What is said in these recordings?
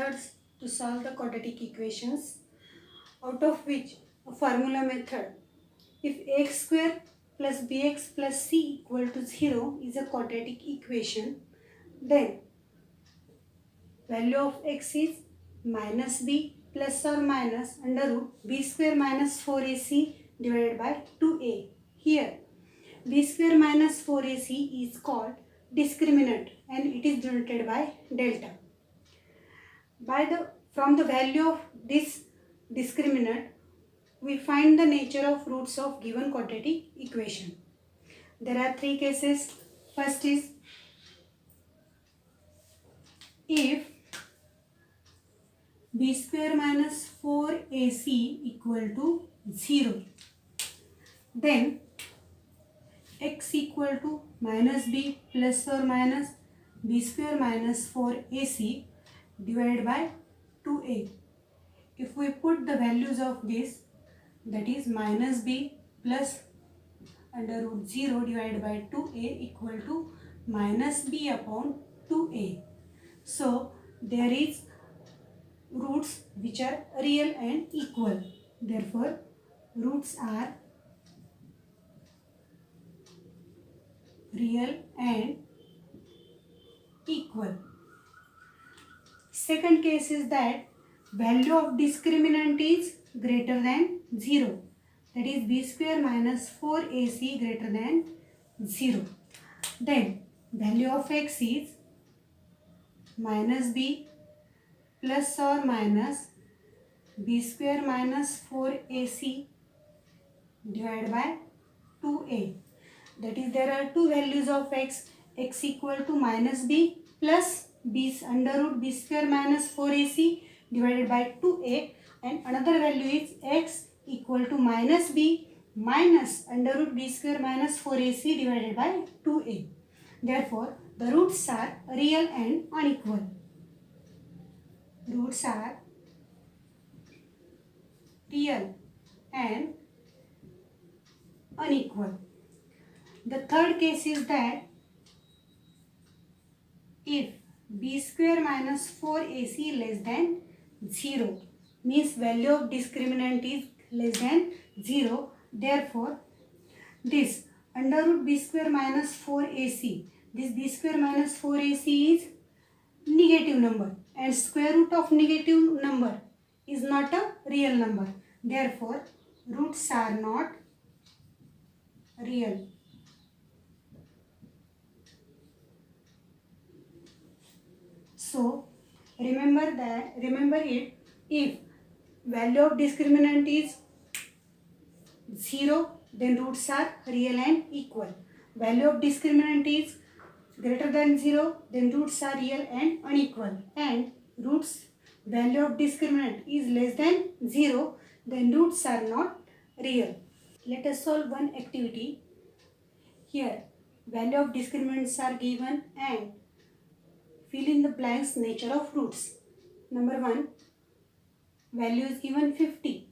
methods to solve the quadratic equations, out of which a formula method, if ax square plus bx plus c equal to 0 is a quadratic equation, then value of x is minus b plus or minus under root b square minus 4ac divided by 2a. Here b square minus 4ac is called discriminant and it is denoted by delta. From the value of this discriminant, we find the nature of roots of given quadratic equation. There are three cases. First is if b square minus 4ac equal to 0, then x equal to minus b plus or minus b square minus 4ac divided by 2a. If we put the values of this, that is minus b plus under root 0 divided by 2a equal to minus b upon 2a. So there is roots which are real and equal. Therefore, roots are real and equal. Second case is that value of discriminant is greater than 0. That is b square minus 4ac greater than 0. Then value of x is minus b plus or minus b square minus 4ac divided by 2a. That is, there are two values of x equal to minus b plus b under root b square minus 4ac divided by 2a, and another value is x equal to minus b minus under root b square minus 4ac divided by 2a. Therefore, the roots are real and unequal. Roots are real and unequal. The third case is that if b square minus 4ac less than 0, means value of discriminant is less than 0. Therefore, this under root b square minus 4ac, this b square minus 4ac is negative number, and square root of negative number is not a real number. Therefore, roots are not real. So, remember it, if value of discriminant is 0, then roots are real and equal. Value of discriminant is greater than 0, then roots are real and unequal. And value of discriminant is less than 0, then roots are not real. Let us solve one activity. Here, value of discriminants are given and fill in the blanks nature of roots. Number 1, value is given 50.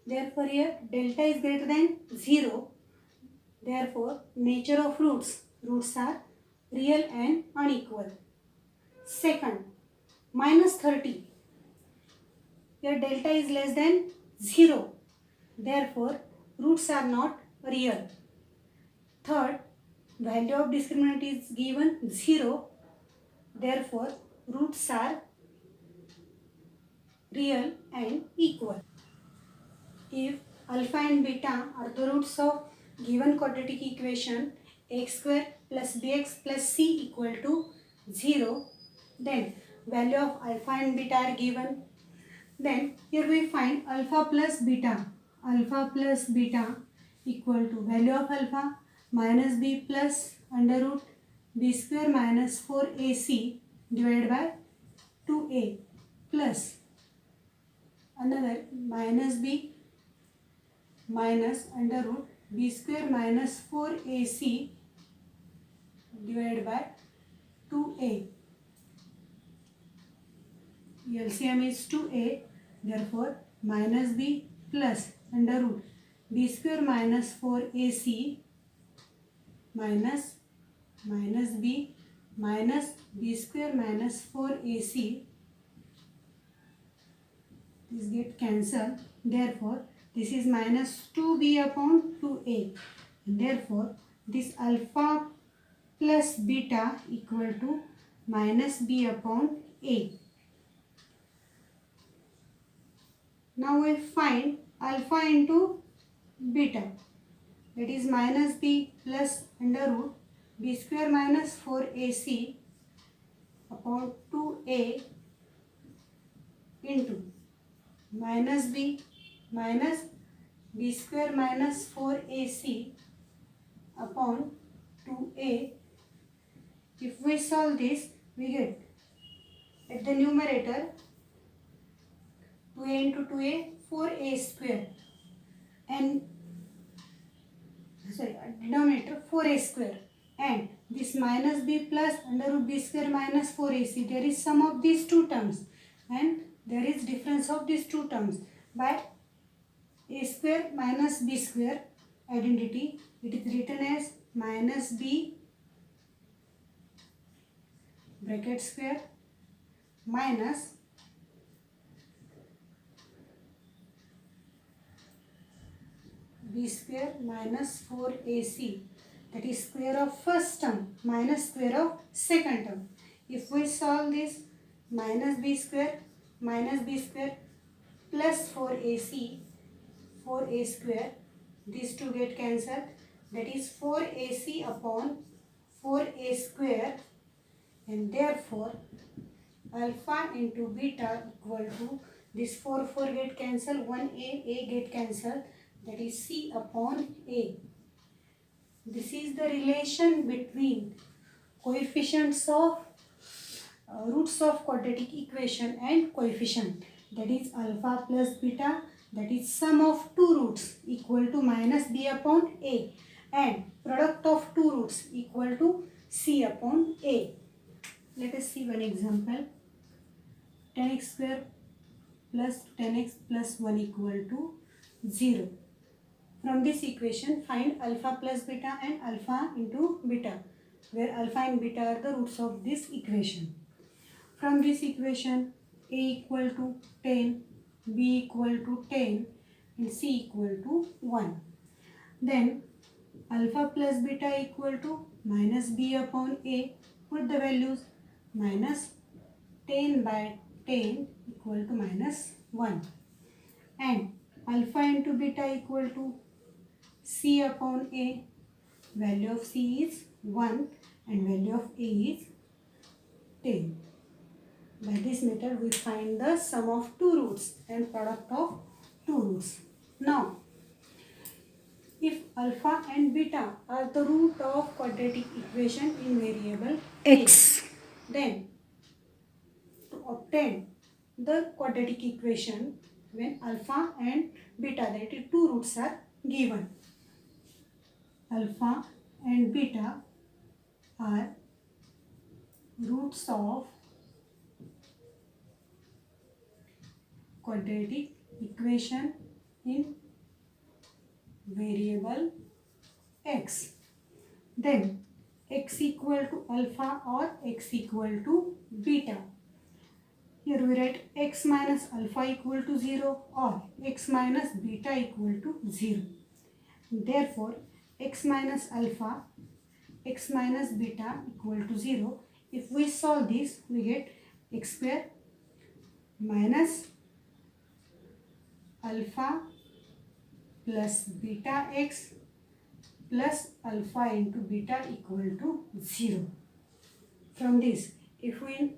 Therefore, here delta is greater than 0. Therefore, nature of roots are real and unequal. Second, minus 30. Here delta is less than 0. Therefore, roots are not real. Third, value of discriminant is given 0. Therefore, roots are real and equal. If alpha and beta are the roots of given quadratic equation x square plus bx plus c equal to 0, then value of alpha and beta are given. Then here we find alpha plus beta equal to value of alpha minus b plus under root b square minus 4ac divided by 2a plus another minus b minus under root b square minus 4ac divided by 2a. LCM is 2a, therefore minus b plus under root b square minus 4ac minus b square minus 4ac this get cancelled. Therefore, this is minus 2b upon 2a. And therefore, this alpha plus beta equal to minus b upon a. Now we find alpha into beta, that is minus b plus under root b square minus 4ac upon 2a into minus b square minus 4ac upon 2a. If we solve this, we get at the numerator 2a into 2a 4a square, and denominator 4a square, and this minus b plus under root b square minus 4ac, there is sum of these two terms and there is difference of these two terms. By a square minus b square identity, it is written as minus b bracket square minus b square minus 4ac, that is square of first term minus square of second term. If we solve this, minus b square plus 4ac, 4a square, these two get cancelled, that is 4ac upon 4a square, and therefore alpha into beta equal to this 4 get cancelled, 1a get cancelled, that is c upon a. This is the relation between coefficients of roots of quadratic equation and coefficient, that is alpha plus beta, that is sum of two roots equal to minus b upon a, and product of two roots equal to c upon a. Let us see one example. 10x square plus 10x plus 1 equal to 0. From this equation, find alpha plus beta and alpha into beta, where alpha and beta are the roots of this equation. From this equation, a equal to 10, b equal to 10, and c equal to 1. Then alpha plus beta equal to minus b upon a. Put the values, minus 10 by 10 equal to minus 1. And alpha into beta equal to c upon a. Value of c is 1 and value of a is 10. By this method, we find the sum of two roots and product of two roots. Now, if alpha and beta are the root of quadratic equation in variable x, then to obtain the quadratic equation when alpha and beta, that is two roots, are given, alpha and beta are roots of quadratic equation in variable x, then x equal to alpha or x equal to beta. Here we write x minus alpha equal to 0 or x minus beta equal to 0. Therefore, x minus alpha, x minus beta equal to 0. If we solve this, we get x square minus alpha plus beta x plus alpha into beta equal to 0. From this, if we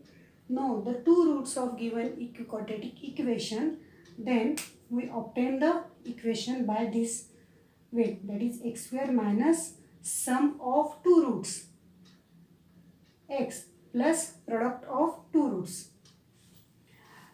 know the two roots of given quadratic equation, then we obtain the equation by this way, that is x square minus sum of two roots x plus product of two roots.